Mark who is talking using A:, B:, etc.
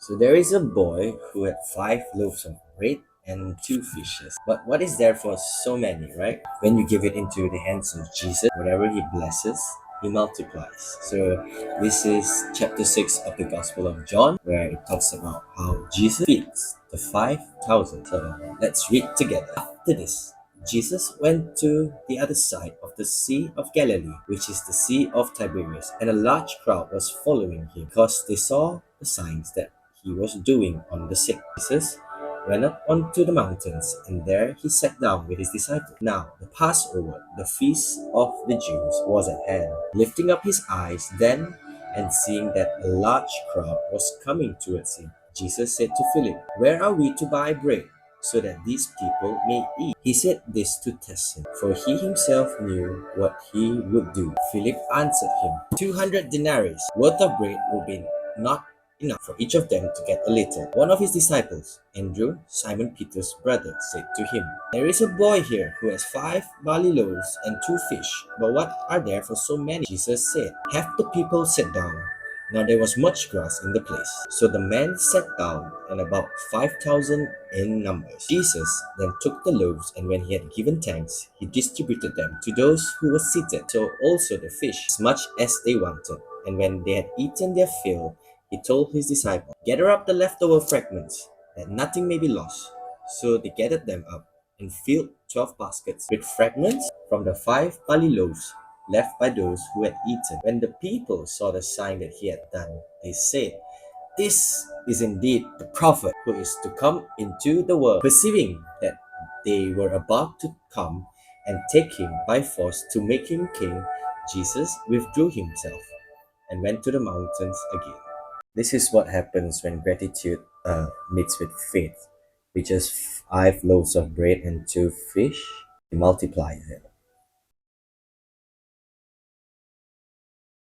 A: So there is a boy who had 5 loaves of bread and 2 fishes. But what is there for so many, right? When you give it into the hands of Jesus, whatever he blesses, he multiplies. So this is chapter 6 of the Gospel of John, where it talks about how Jesus feeds the 5,000. So let's read together. After this, Jesus went to the other side of the Sea of Galilee, which is the Sea of Tiberias, and a large crowd was following him because they saw the signs that he was doing on the sick. Jesus went up onto the mountains, and there he sat down with his disciples. Now the Passover, the feast of the Jews, was at hand. Lifting up his eyes then, and seeing that a large crowd was coming towards him, Jesus said to Philip, "Where are we to buy bread so that these people may eat?" He said this to test him, for he himself knew what he would do. Philip answered him, 200 denarii worth of bread will be not enough for each of them to get a little. One of his disciples, Andrew, Simon Peter's brother, said to him, "There is a boy here who has 5 barley loaves and 2 fish, but what are there for so many?" Jesus said, "Have the people sit down." Now there was much grass in the place. So the men sat down, and about 5,000 in numbers. Jesus then took the loaves, and when he had given thanks, he distributed them to those who were seated. So also the fish, as much as they wanted. And when they had eaten their fill, he told his disciples, "Gather up the leftover fragments, that nothing may be lost." So they gathered them up and filled 12 baskets with fragments from the 5 barley loaves left by those who had eaten. When the people saw the sign that he had done, they said, "This is indeed the prophet who is to come into the world." Perceiving that they were about to come and take him by force to make him king, Jesus withdrew himself and went to the mountains again. This is what happens when gratitude meets with faith. With just 5 loaves of bread and 2 fish, he multiplies it.